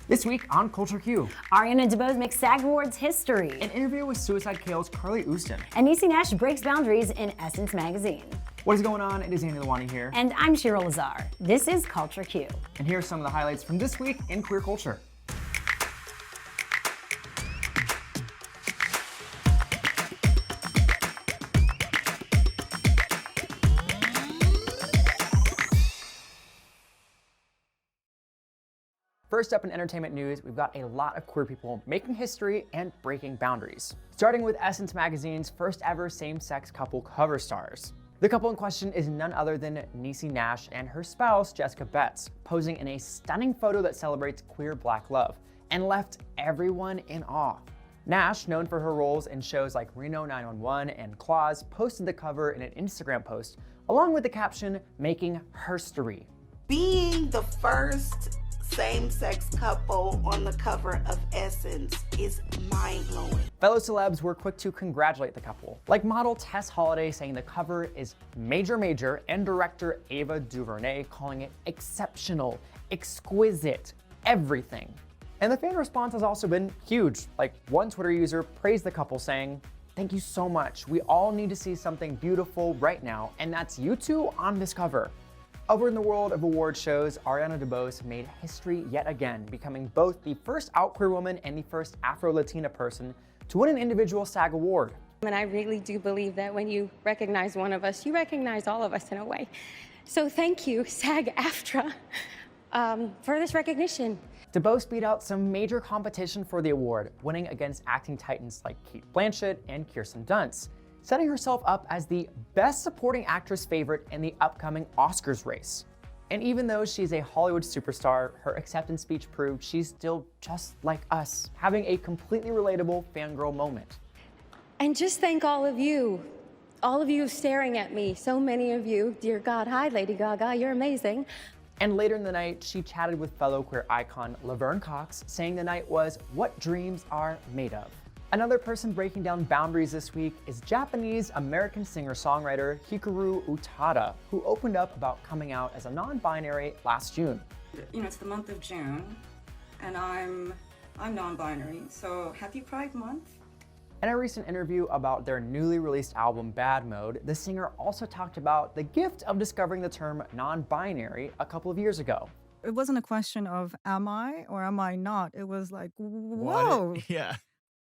This week on Culture Q, Ariana DeBose makes SAG Awards history. An interview with Suicide Kale's Carly Usdin. And Niecy Nash breaks boundaries in Essence magazine. What is going on? It is Lalwani here. And I'm Shira Lazar. This is Culture Q. And here are some of the highlights from this week in queer culture. First up in entertainment news, we've got a lot of queer people making history and breaking boundaries. Starting with Essence magazine's first ever same-sex couple cover stars. The couple in question is none other than Niecy Nash and her spouse, Jessica Betts, posing in a stunning photo that celebrates queer Black love and left everyone in awe. Nash, known for her roles in shows like Reno 911 and Claws, posted the cover in an Instagram post, along with the caption, "Making herstory." Being the first same-sex couple on the cover of Essence is mind-blowing. Fellow celebs were quick to congratulate the couple, like model Tess Holliday saying the cover is major, and director Ava DuVernay calling it exceptional, exquisite, everything. And the fan response has also been huge. Like one Twitter user praised the couple saying, "Thank you so much. We all need to see something beautiful right now, and that's you two on this cover." Over in the world of award shows, Ariana DeBose made history yet again, becoming both the first out queer woman and the first Afro-Latina person to win an individual SAG Award. And I really do believe that when you recognize one of us, you recognize all of us in a way. So thank you, SAG-AFTRA, for this recognition. DeBose beat out some major competition for the award, winning against acting titans like Cate Blanchett and Kirsten Dunst, setting herself up as the Best Supporting Actress favorite in the upcoming Oscars race. And even though she's a Hollywood superstar, her acceptance speech proved she's still just like us, having a completely relatable fangirl moment. And just thank all of you staring at me, so many of you. Dear God, hi Lady Gaga, you're amazing. And later in the night, she chatted with fellow queer icon Laverne Cox, saying the night was what dreams are made of. Another person breaking down boundaries this week is Japanese-American singer-songwriter Hikaru Utada, who opened up about coming out as a non-binary last June. You know, it's the month of June, and I'm non-binary, so happy Pride Month. In a recent interview about their newly released album Bad Mode, the singer also talked about the gift of discovering the term non-binary a couple of years ago. It wasn't a question of am I or am I not? It was like, whoa. What? Yeah.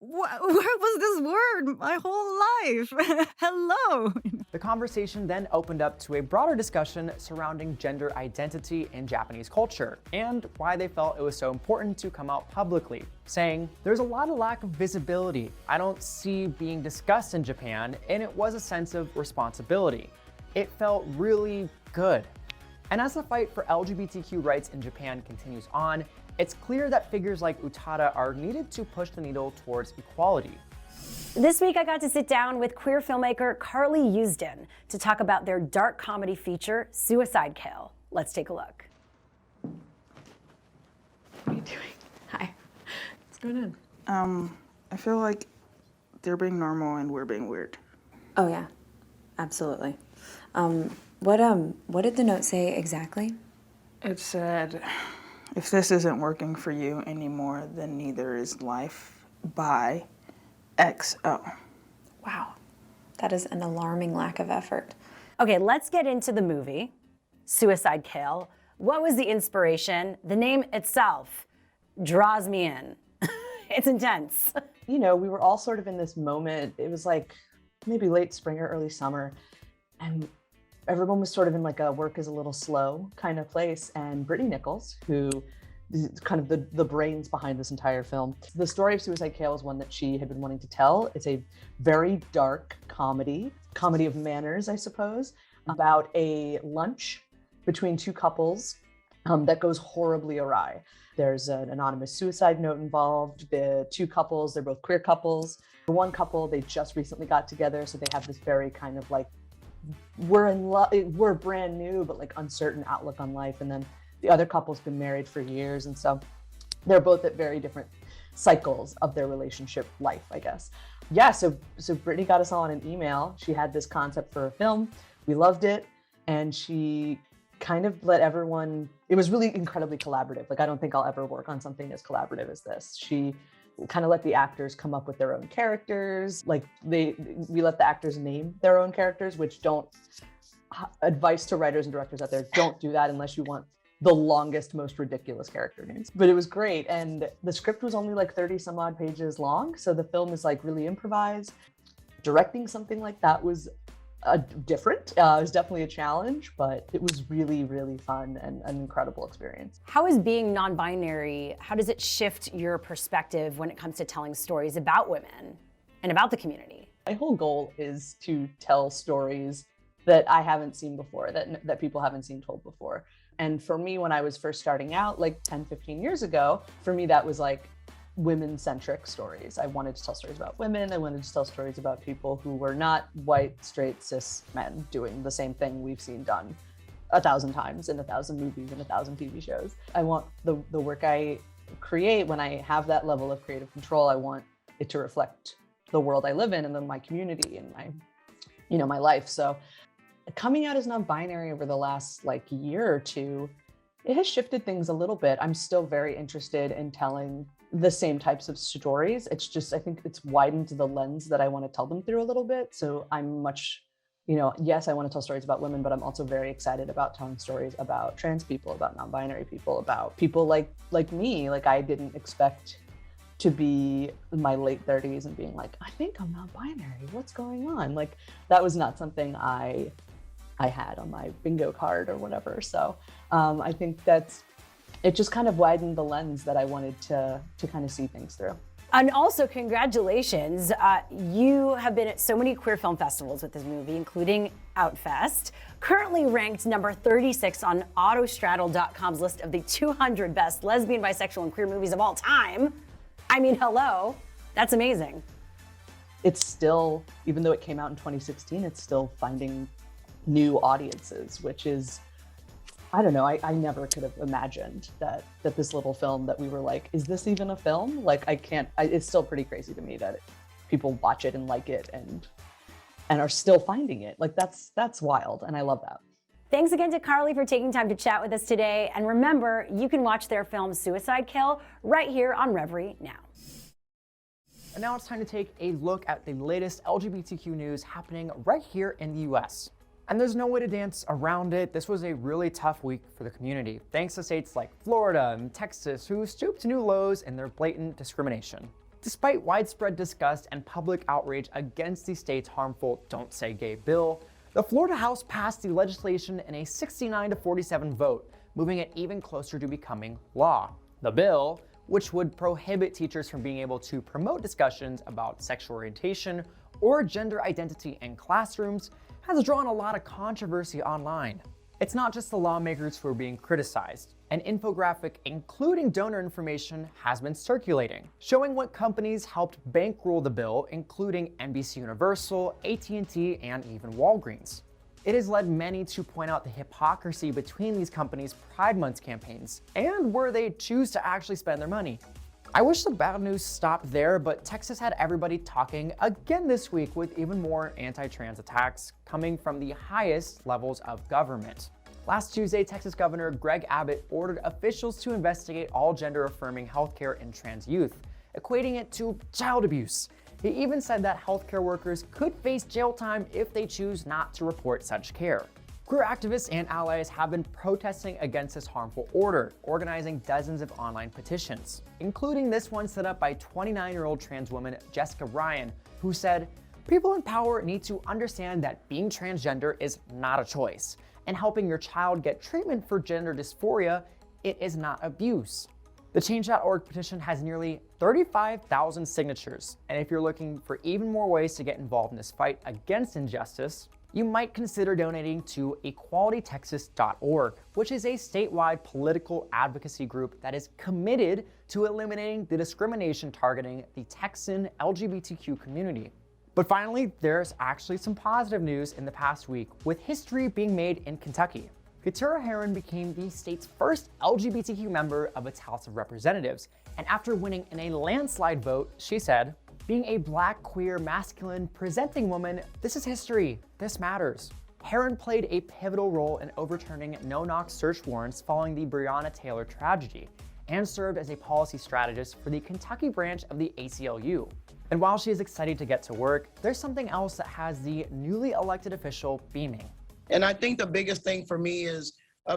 Where was this word my whole life? Hello. The conversation then opened up to a broader discussion surrounding gender identity in Japanese culture and why they felt it was so important to come out publicly, saying, "There's a lot of lack of visibility I don't see being discussed in Japan, and it was a sense of responsibility. It felt really good." And as the fight for LGBTQ rights in Japan continues on, it's clear that figures like Utada are needed to push the needle towards equality. This week I got to sit down with queer filmmaker Carly Usdin to talk about their dark comedy feature, Suicide Kale. Let's take a look. What are you doing? Hi. What's going on? I feel like they're being normal and we're being weird. Oh yeah, absolutely. What did the note say exactly? It said, "If this isn't working for you anymore, then neither is life. Bye. XO." Wow, that is an alarming lack of effort. Okay, let's get into the movie, Suicide Kale. What was the inspiration? The name itself draws me in. It's intense. You know, we were all sort of in this moment. It was like maybe late spring or early summer, and everyone was sort of in like a work is a little slow kind of place. And Brittany Nichols, who is kind of the brains behind this entire film. The story of Suicide Kale is one that she had been wanting to tell. It's a very dark comedy of manners, I suppose, about a lunch between two couples that goes horribly awry. There's an anonymous suicide note involved. The two couples, they're both queer couples. The one couple, they just recently got together, so they have this very kind of like, we're in love, we're brand new, but like uncertain outlook on life. And then the other couple's been married for years, and so they're both at very different cycles of their relationship life, I guess. Yeah, so Brittany got us all on an email. She had this concept for a film. We loved it, and she kind of let everyone, it was really incredibly collaborative. Like, I don't think I'll ever work on something as collaborative as this. She kind of let the actors come up with their own characters. Like we let the actors name their own characters, which advice to writers and directors out there, don't do that unless you want the longest, most ridiculous character names. But it was great. And the script was only like 30 some odd pages long. So the film is like really improvised. Directing something like that was different. It was definitely a challenge, but it was really, really fun and an incredible experience. How is being non-binary, how does it shift your perspective when it comes to telling stories about women and about the community? My whole goal is to tell stories that I haven't seen before, that people haven't seen told before. And for me, when I was first starting out, like 10, 15 years ago, for me, that was like women-centric stories. I wanted to tell stories about women. I wanted to tell stories about people who were not white, straight, cis men doing the same thing we've seen done 1,000 times in 1,000 movies and 1,000 TV shows. I want the work I create, when I have that level of creative control, I want it to reflect the world I live in and then my community and my life. So coming out as non-binary over the last like year or two, it has shifted things a little bit. I'm still very interested in telling the same types of stories. It's just, I think it's widened the lens that I want to tell them through a little bit. So I'm much, yes, I want to tell stories about women, but I'm also very excited about telling stories about trans people, about non-binary people, about people like me. Like, I didn't expect to be in my late 30s and being like, I think I'm non-binary. What's going on? Like, that was not something I had on my bingo card or whatever. So I think it just kind of widened the lens that I wanted to kind of see things through. And also, congratulations. You have been at so many queer film festivals with this movie, including Outfest, currently ranked number 36 on Autostraddle.com's list of the 200 best lesbian, bisexual, and queer movies of all time. I mean, hello, that's amazing. It's still, even though it came out in 2016, it's still finding new audiences, which is, I don't know, I never could have imagined that this little film that we were like, is this even a film? Like, it's still pretty crazy to me that people watch it and like it and are still finding it. Like, that's wild, and I love that. Thanks again to Carly for taking time to chat with us today. And remember, you can watch their film Suicide Kale right here on Revry now. And now it's time to take a look at the latest LGBTQ news happening right here in the US. And there's no way to dance around it. This was a really tough week for the community, thanks to states like Florida and Texas, who stooped to new lows in their blatant discrimination. Despite widespread disgust and public outrage against the state's harmful Don't Say Gay bill, the Florida House passed the legislation in a 69-47 vote, moving it even closer to becoming law. The bill, which would prohibit teachers from being able to promote discussions about sexual orientation or gender identity in classrooms, has drawn a lot of controversy online. It's not just the lawmakers who are being criticized. An infographic including donor information has been circulating, showing what companies helped bankroll the bill, including NBC Universal, AT&T, and even Walgreens. It has led many to point out the hypocrisy between these companies' Pride Month campaigns and where they choose to actually spend their money. I wish the bad news stopped there, but Texas had everybody talking again this week with even more anti-trans attacks coming from the highest levels of government. Last Tuesday, Texas Governor Greg Abbott ordered officials to investigate all gender-affirming healthcare in trans youth, equating it to child abuse. He even said that healthcare workers could face jail time if they choose not to report such care. Queer activists and allies have been protesting against this harmful order, organizing dozens of online petitions, including this one set up by 29-year-old trans woman Jessica Ryan, who said, "People in power need to understand that being transgender is not a choice, and helping your child get treatment for gender dysphoria, it is not abuse." The Change.org petition has nearly 35,000 signatures, and if you're looking for even more ways to get involved in this fight against injustice, you might consider donating to equalitytexas.org, which is a statewide political advocacy group that is committed to eliminating the discrimination targeting the Texan LGBTQ community. But finally, there's actually some positive news in the past week, with history being made in Kentucky. Keturah Herron became the state's first LGBTQ member of its House of Representatives, and after winning in a landslide vote, she said, "Being a Black, queer, masculine, presenting woman, this is history. This matters." Heron played a pivotal role in overturning no-knock search warrants following the Breonna Taylor tragedy, and served as a policy strategist for the Kentucky branch of the ACLU. And while she is excited to get to work, there's something else that has the newly elected official beaming. And I think the biggest thing for me is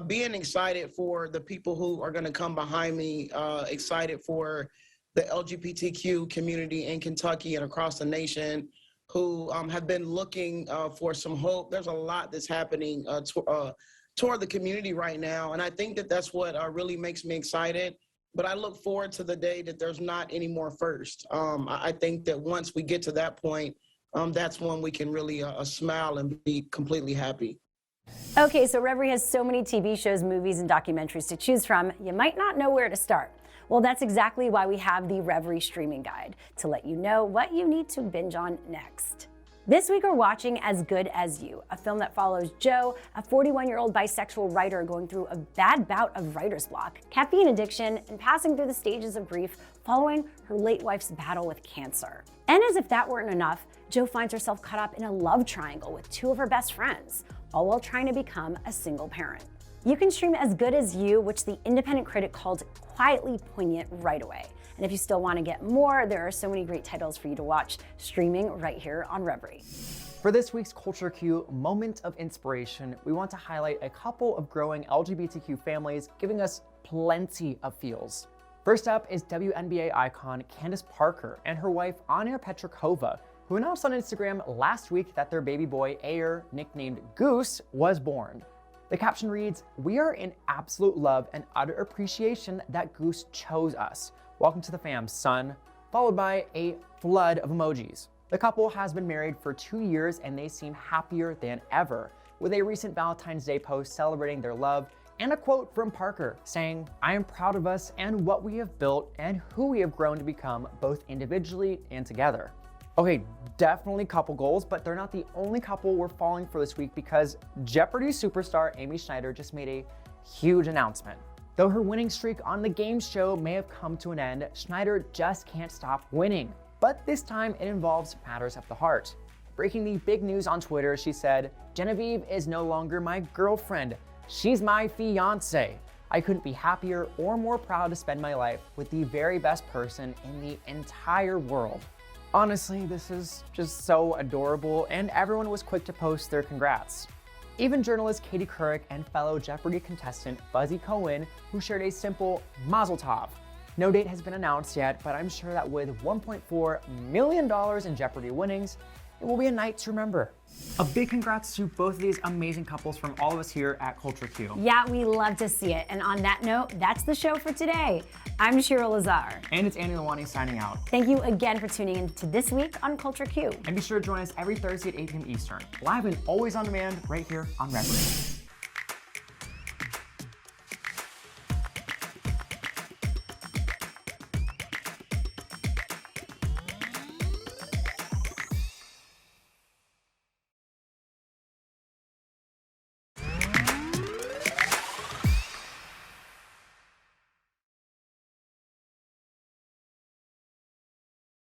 being excited for the people who are going to come behind me, excited for the LGBTQ community in Kentucky and across the nation who have been looking for some hope. There's a lot that's happening toward the community right now. And I think that that's what really makes me excited. But I look forward to the day that there's not any more first. I think that once we get to that point, that's when we can really smile and be completely happy. Okay, so Revry has so many TV shows, movies, and documentaries to choose from, you might not know where to start. Well, that's exactly why we have the Revry streaming guide, to let you know what you need to binge on next. This week we're watching As Good As You, a film that follows Jo, a 41-year-old bisexual writer going through a bad bout of writer's block, caffeine addiction, and passing through the stages of grief following her late wife's battle with cancer. And as if that weren't enough, Jo finds herself caught up in a love triangle with two of her best friends, all while trying to become a single parent. You can stream As Good As You, which the independent critic called quietly poignant, right away. And if you still want to get more, there are so many great titles for you to watch streaming right here on Revry. For this week's Culture Q Moment of Inspiration, we want to highlight a couple of growing LGBTQ families giving us plenty of feels. First up is WNBA icon Candace Parker and her wife Anya Petrikova, who announced on Instagram last week that their baby boy, Ayer, nicknamed Goose, was born. The caption reads, "We are in absolute love and utter appreciation that Goose chose us. Welcome to the fam, son," followed by a flood of emojis. The couple has been married for 2 years and they seem happier than ever, with a recent Valentine's Day post celebrating their love and a quote from Parker saying, "I am proud of us and what we have built and who we have grown to become both individually and together." Okay, definitely couple goals, but they're not the only couple we're following for this week because Jeopardy superstar Amy Schneider just made a huge announcement. Though her winning streak on the game show may have come to an end, Schneider just can't stop winning. But this time it involves matters of the heart. Breaking the big news on Twitter, she said, "Genevieve is no longer my girlfriend. She's my fiance. I couldn't be happier or more proud to spend my life with the very best person in the entire world." Honestly, this is just so adorable, and everyone was quick to post their congrats. Even journalist Katie Couric and fellow Jeopardy contestant Fuzzy Cohen, who shared a simple mazel tov. No date has been announced yet, but I'm sure that with $1.4 million in Jeopardy winnings, it will be a night to remember. A big congrats to both of these amazing couples from all of us here at Culture Q. Yeah, we love to see it. And on that note, that's the show for today. I'm Shira Lazar. And it's Lalwani signing out. Thank you again for tuning in to This Week on Culture Q. And be sure to join us every Thursday at 8 p.m. Eastern, live and always on demand right here on Revry.